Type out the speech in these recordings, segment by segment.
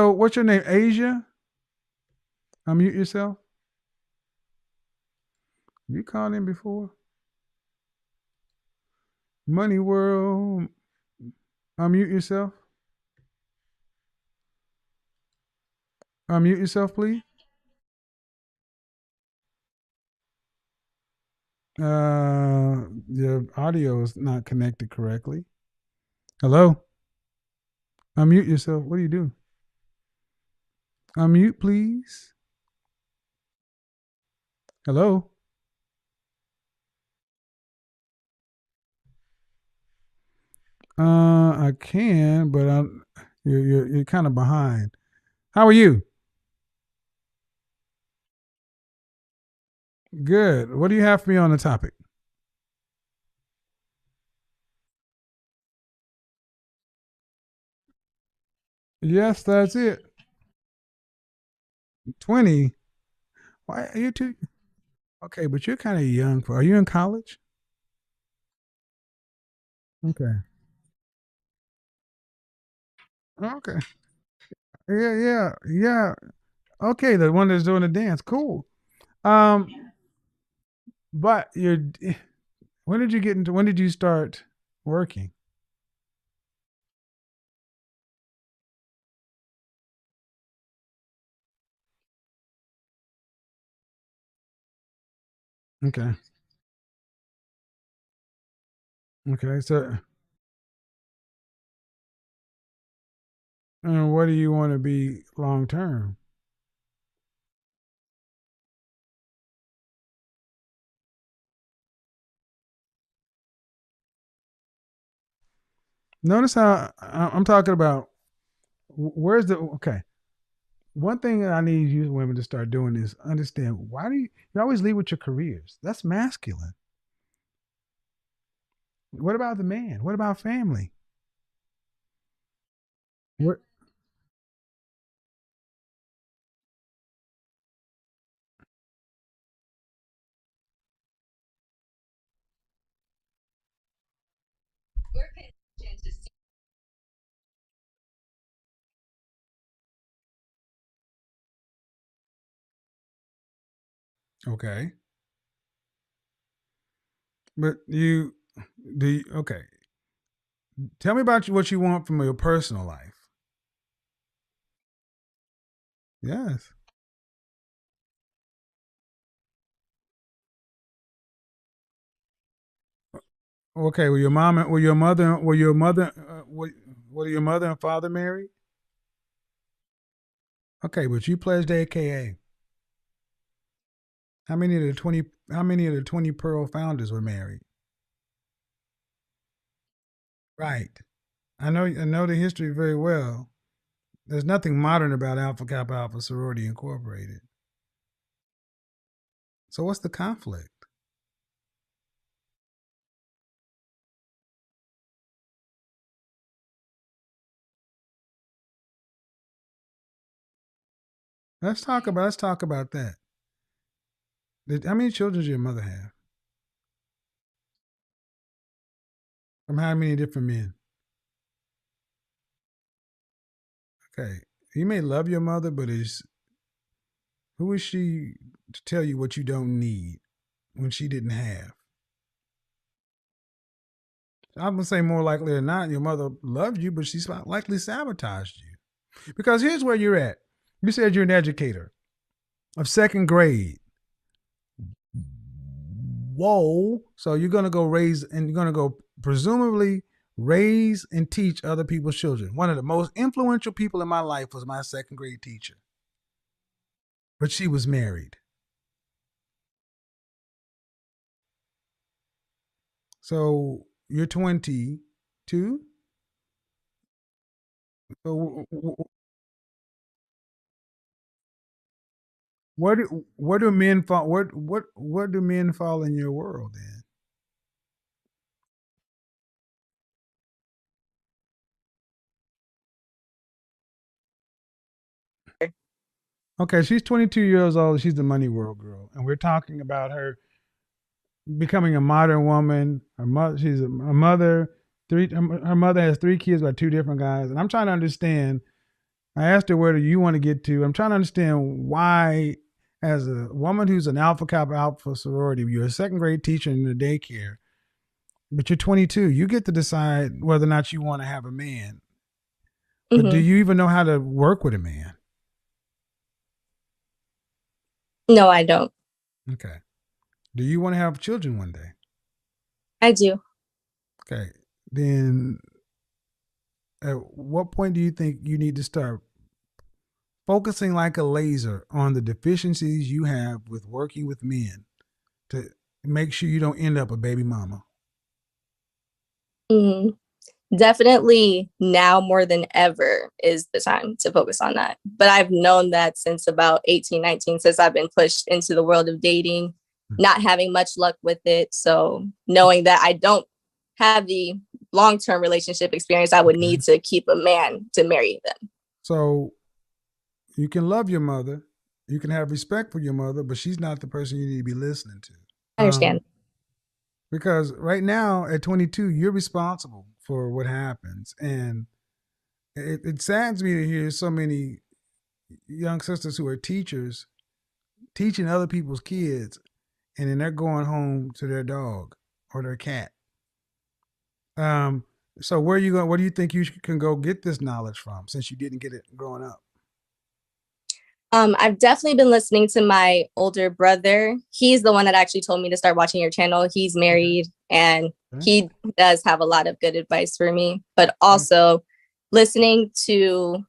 So, what's your name? Asia? Unmute yourself. You called in before? Money World. Unmute yourself. Unmute yourself, please. Your audio is not connected correctly. Hello? Unmute yourself. What do you do? Unmute, please. Hello? I can, but you're kind of behind. How are you? Good. What do you have for me on the topic? Yes, that's it. 20. Why are you too? Okay, but you're kind of young for. Are you in college? Okay. Okay. Yeah, yeah, yeah. Okay, the one that's doing the dance. Cool. Um, but you're. When did you get into? When did you start working? Okay. Okay. So, what do you want to be long term? Notice how I'm talking about. Where's the okay? One thing that I need you women to start doing is understand why do you always lead with your careers? That's masculine. What about the man? What about family? What, okay, but you do. Okay, tell me about what you want from your personal life. Yes. Okay. Were your mom? Were your mother? Were your mother? Were your mother and father married? Okay, but you pledged AKA. How many of the 20? How many of the 20 Pearl founders were married? Right. I know the history very well. There's nothing modern about Alpha Kappa Alpha Sorority Incorporated. So what's the conflict? Let's talk about that. How many children does your mother have? From how many different men? Okay. You may love your mother, but is who is she to tell you what you don't need when she didn't have? I'm gonna say more likely than not, your mother loved you, but she's likely sabotaged you. Because here's where you're at. You said you're an educator of second grade. Whoa. So you're gonna go raise and you're gonna go presumably raise and teach other people's children. One of the most influential people in my life was my second grade teacher, but she was married. So you're 22. So where do men fall? Where do men fall in your world then? Okay, she's 22 years old. She's the money world girl, and we're talking about her becoming a modern woman. Her mother, she's a mother. Her mother has three kids by two different guys, and I'm trying to understand. I asked her where do you want to get to. I'm trying to understand why, as a woman who's an Alpha Kappa Alpha sorority, you're a second grade teacher in the daycare, but you're 22. You get to decide whether or not you want to have a man. But do Hmm. you even know how to work with a man? No, I don't. Okay. Do you want to have children one day? I do. Okay. Then at what point do you think you need to start focusing like a laser on the deficiencies you have with working with men to make sure you don't end up a baby mama? Hmm. Definitely now more than ever is the time to focus on that. But I've known that since about 18, 19, since I've been pushed into the world of dating, not having much luck with it. So knowing that I don't have the long-term relationship experience I would Okay. need to keep a man to marry them. So you can love your mother, you can have respect for your mother, but she's not the person you need to be listening to. I understand. Because right now at 22, you're responsible for what happens. And it saddens me to hear so many young sisters who are teachers teaching other people's kids, and then they're going home to their dog or their cat. Um, so where are you going? Where do you think you can go get this knowledge from since you didn't get it growing up? I've definitely been listening to my older brother. He's the one that actually told me to start watching your channel. He's Okay. married and Okay. he does have a lot of good advice for me, but Okay. also listening to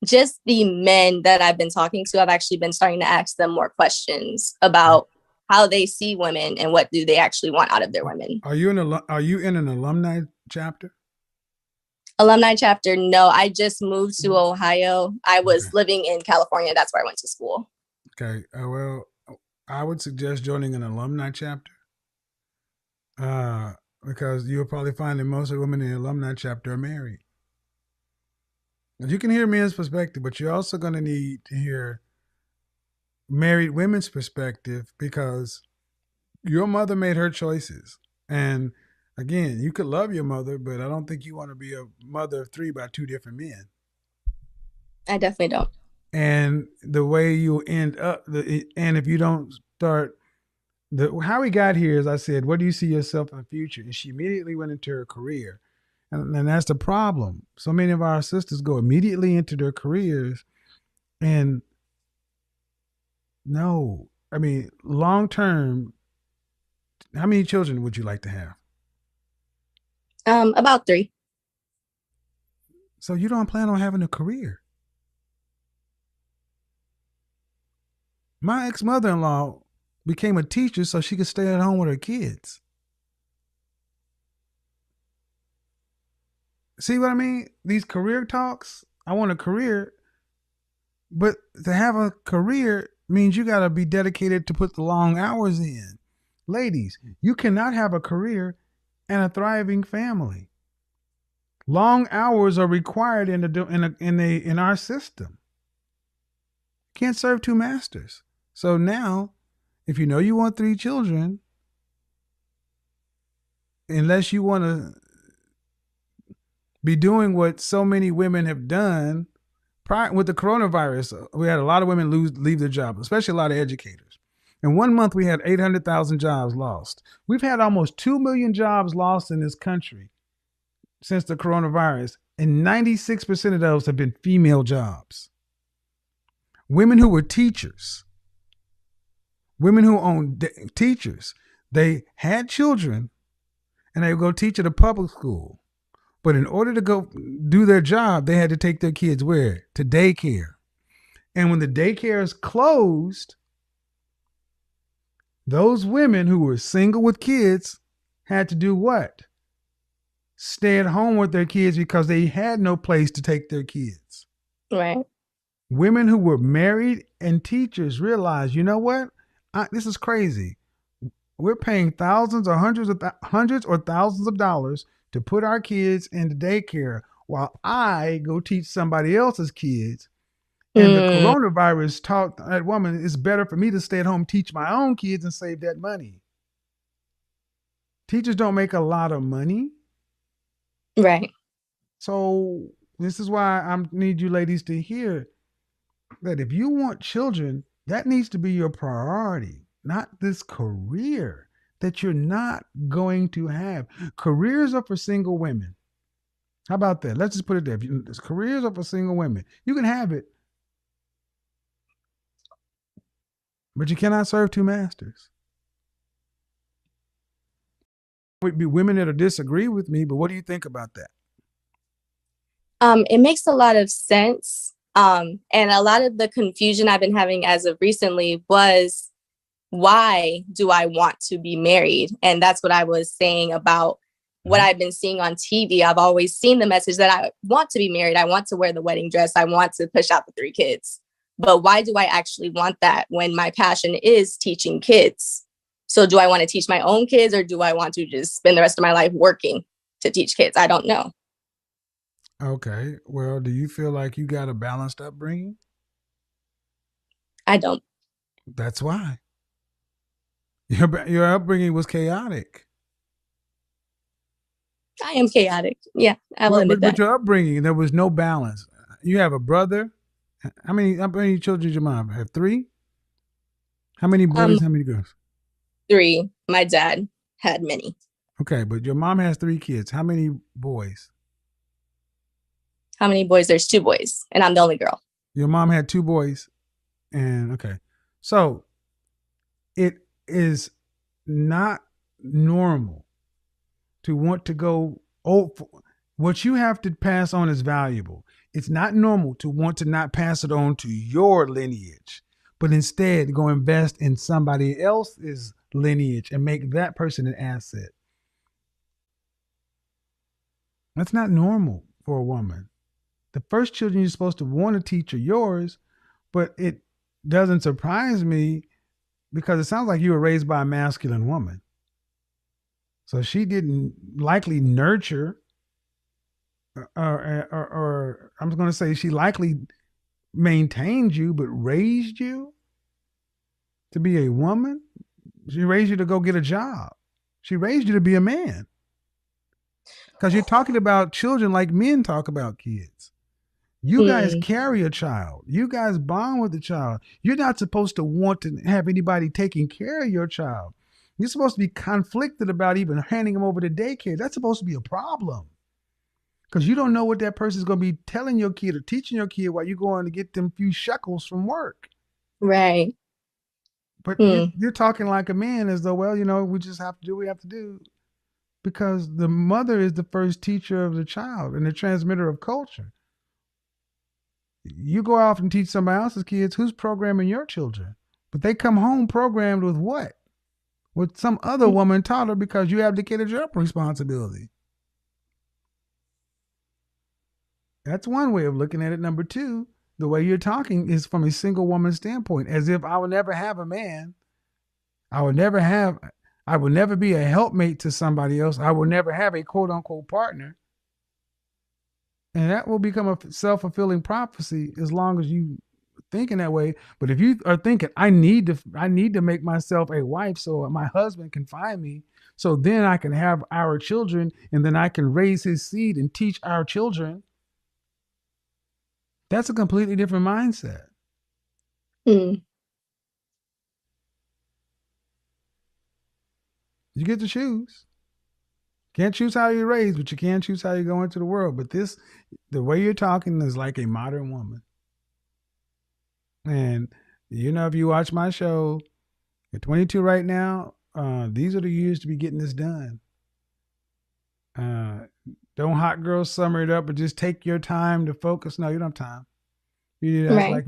just the men that I've been talking to. I've actually been starting to ask them more questions Okay. about how they see women and what do they actually want out of their Are women. are you in an alumni chapter? Alumni chapter, no, I just moved to Ohio. I Okay. was living in California. That's where I went to school. Okay. Well, I would suggest joining an alumni chapter uh, because you'll probably find that most of the women in the alumni chapter are married. And you can hear men's perspective, but you're also going to need to hear married women's perspective because your mother made her choices. And again, you could love your mother, but I don't think you want to be a mother of three by two different men. I definitely don't. And the way you end up, and if you don't start, how we got here, as I said, what do you see yourself in the future? And she immediately went into her career. And that's the problem. So many of our sisters go immediately into their careers. And no, I mean, long term, how many children would you like to have? About three. So you don't plan on having a career. My ex mother in law became a teacher so she could stay at home with her kids. See what I mean? These career talks. I want a career, but to have a career means you got to be dedicated to put the long hours in. Ladies, you cannot have a career and a thriving family. Long hours are required in our system. You can't serve two masters. So now, if you know you want three children, unless you want to be doing what so many women have done prior with the coronavirus, we had a lot of women leave their job, especially a lot of educators. In 1 month, we had 800,000 jobs lost. We've had almost 2 million jobs lost in this country since the coronavirus, and 96% of those have been female jobs. Women who were teachers, women who owned teachers, they had children and they would go teach at a public school. But in order to go do their job, they had to take their kids where? To daycare. And when the daycares closed, those women who were single with kids had to do what? Stay at home with their kids because they had no place to take their kids. Right. Women who were married and teachers realized, you know what? This is crazy. We're paying thousands or hundreds or thousands of dollars to put our kids into daycare while I go teach somebody else's kids. And the Mm, coronavirus taught that woman it's better for me to stay at home, teach my own kids, and save that money. Teachers don't make a lot of money. right. So This is why I need you ladies to hear that if you want children, that needs to be your priority, not this career that you're not going to have. Careers are for single women. How about that? Let's just put it there. Careers are for single women. You can have it, but you cannot serve two masters. Would be women that'll disagree with me, but what do you think about that? It makes a lot of sense. And a lot of the confusion I've been having as of recently was, why do I want to be married? And that's what I was saying about what I've been seeing on TV. I've always seen the message that I want to be married. I want to wear the wedding dress. I want to push out the 3 kids. But why do I actually want that when my passion is teaching kids? So do I want to teach my own kids, or do I want to just spend the rest of my life working to teach kids? I don't know. Okay. Well, do you feel like you got a balanced upbringing? I don't. That's why. Your upbringing was chaotic. I am chaotic. Yeah, I will Well, admit but that. your upbringing, there was no balance. You have a brother. How many children did your mom have? Three? How many Um, boys? How many girls? 3. My dad had many. Okay, but your mom has 3 kids. How many boys? How many boys? There's 2 boys, and I'm the only girl. Your mom had 2 boys, and okay, so it is not normal to want to go. Oh, what you have to pass on is valuable. It's not normal to want to not pass it on to your lineage, but instead go invest in somebody else's lineage and make that person an asset. That's not normal for a woman. The first children you're supposed to want to teach are yours, but it doesn't surprise me because it sounds like you were raised by a masculine woman. So she didn't likely nurture, or I'm going to say she likely maintained you, but raised you to be a woman. She raised you to go get a job. She raised you to be a man. Because you're talking about children like men talk about kids. You guys Mm, carry a child. You guys bond with the child. You're not supposed to want to have anybody taking care of your child. You're supposed to be conflicted about even handing them over to daycare. That's supposed to be a problem because you don't know what that person is going to be telling your kid or teaching your kid while you're going to get them few shekels from work. right. But Mm, you're talking like a man as though, well, we just have to do what we have to do because the mother is the first teacher of the child and the transmitter of culture. You go off and teach somebody else's kids, who's programming your children? But they come home programmed with what? What some other woman taught her because you abdicated your responsibility. That's one way of looking at it. Number two, the way you're talking is from a single woman standpoint, as if I would never have a man. I would never have, I would never be a helpmate to somebody else. I would never have a quote unquote partner. And that will become a self-fulfilling prophecy as long as you thinking that way. But if you are thinking, I need to make myself a wife so my husband can find me, so then I can have our children, and then I can raise his seed and teach our children. That's a completely different mindset. mm, You get to choose. Can't choose how you're raised, but you can choose how you go into the world. But the way you're talking is like a modern woman. And if you watch my show, you're 22 right now. These are the years to be getting this done. Uh, don't hot girl summer it up, but just take your time to focus. No, you don't have time. You need to act right. like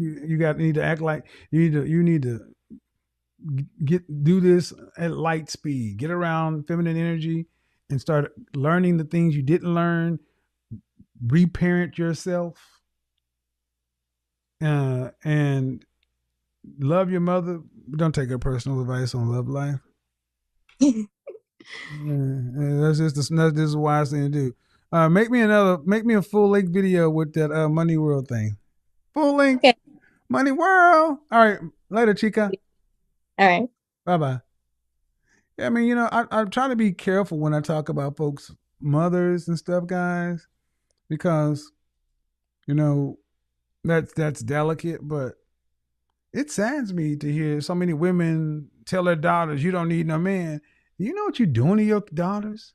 need to act like you need to do this at light speed. Get around feminine energy and start learning the things you didn't learn. Reparent yourself, and love your mother. Don't take her personal advice on love life. That's just a wise thing to do. Make me a full length video with that Money World thing. Full length Okay. Money World. All right, later, Chica. All right. Bye bye. Yeah, I mean, I try to be careful when I talk about folks' mothers and stuff, guys, because You know, that's delicate, but it saddens me to hear so many women tell their daughters, "You don't need no man." You know what you're doing to your daughters?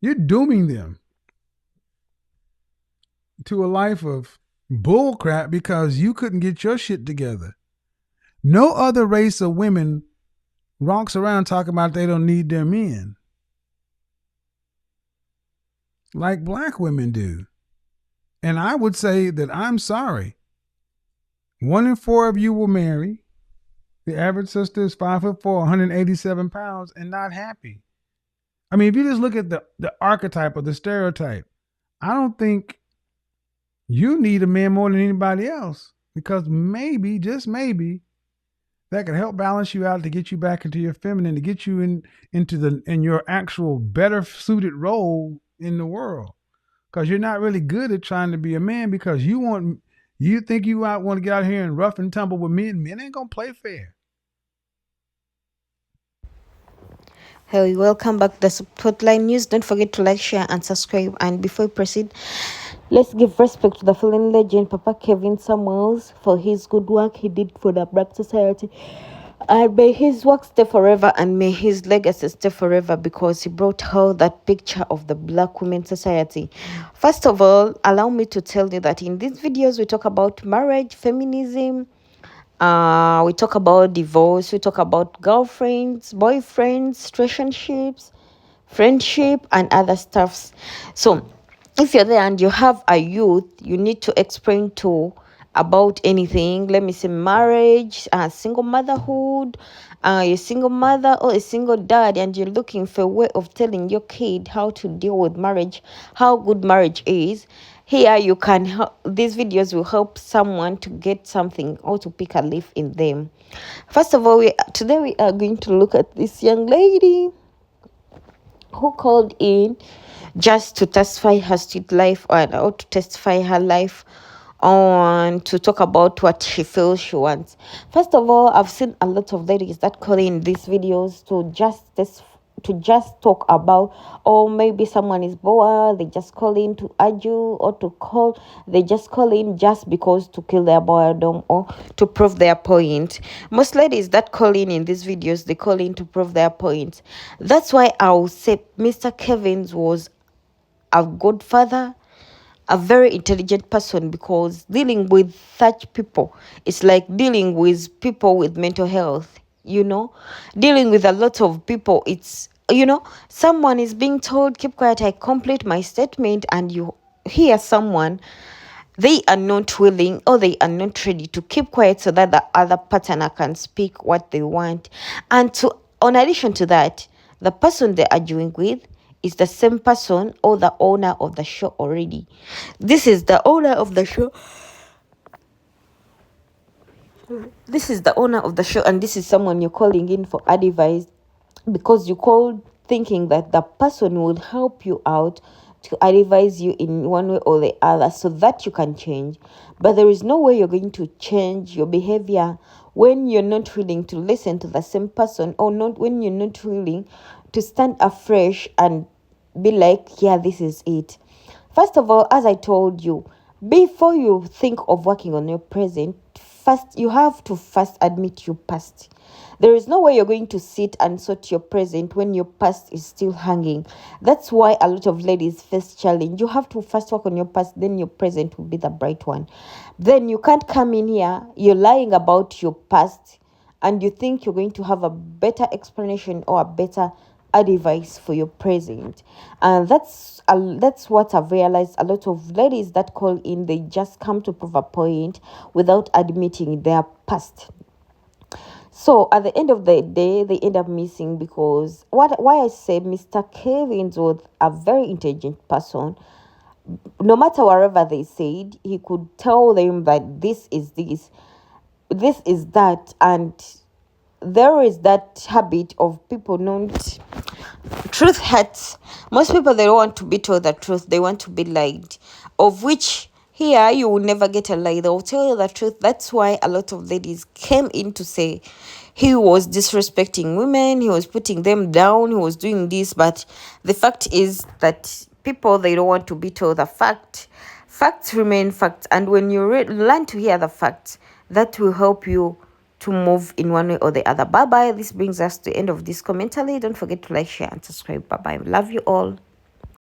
You're dooming them to a life of bullcrap because you couldn't get your shit together. No other race of women walks around talking about they don't need their men like black women do. And I would say that I'm sorry. 1 in 4 of you will marry. The average sister is 5'4", 187 pounds, and not happy. I mean, if you just look at the archetype or the stereotype, I don't think you need a man more than anybody else because maybe, just maybe, that can help balance you out to get you back into your feminine, to get you in your actual better suited role in the world. Because you're not really good at trying to be a man because you think you want to get out here and rough and tumble with men. Men ain't gonna play fair. Hey, welcome back to the Spotlight News. Don't forget to like, share, and subscribe. And before we proceed, let's give respect to the fallen legend, Papa Kevin Samuels, for his good work he did for the Black society. And may his work stay forever and may his legacy stay forever because he brought out that picture of the Black women society. First of all, allow me to tell you that in these videos we talk about marriage, feminism, we talk about divorce, we talk about girlfriends, boyfriends, relationships, friendship, and other stuffs. So if you're there and you have a youth you need to explain to about anything, let me say marriage, single motherhood, a single mother or a single dad, and you're looking for a way of telling your kid how to deal with marriage, how good marriage is, here you can help. These videos will help someone to get something or to pick a leaf in them. First of all, today we are going to look at this young lady who called in just to testify her street life or to testify her life on to talk about what she feels she wants. First of all, I've seen a lot of ladies that call in these videos to just talk about, or maybe someone is bored, they just call in to argue, or they just call in just because to kill their boredom or to prove their point. Most ladies that call in these videos, they call in to prove their point. That's why I'll say Mr. Kevins was a good father, a very intelligent person, because dealing with such people is like dealing with people with mental health, dealing with a lot of people. It's, someone is being told keep quiet, I complete my statement, and you hear someone, they are not willing or they are not ready to keep quiet so that the other partner can speak what they want. And to on addition to that, the person they are arguing with is the same person or the owner of the show already. This is the owner of the show. This is the owner of the show, and this is someone you're calling in for advice because you called thinking that the person would help you out to advise you in one way or the other so that you can change. But there is no way you're going to change your behavior when you're not willing to listen to the same person, or not when you're not willing to stand afresh and be like, yeah, this is it. First of all, as I told you, before you think of working on your present, first you have to first admit your past. There is no way you're going to sit and sort your present when your past is still hanging. That's why a lot of ladies face challenge. You have to first work on your past, then your present will be the bright one. Then you can't come in here, you're lying about your past, and you think you're going to have a better explanation or a better advice for your present. And that's what I've realized. A lot of ladies that call in, they just come to prove a point without admitting their past. So at the end of the day, they end up missing, because why I say Mr. Kevins was a very intelligent person. No matter whatever they said, he could tell them that this is that, and there is that habit of people not. Truth hurts. Most people, they don't want to be told the truth, they want to be lied, of which here you will never get a lie. They will tell you the truth. That's why a lot of ladies came in to say he was disrespecting women, he was putting them down, he was doing this. But the fact is that people, they don't want to be told the fact. Facts remain facts, and when you learn to hear the facts, that will help you to move in one way or the other. Bye bye. This brings us to the end of this commentary. Don't forget to like, share, and subscribe. Bye bye. Love you all.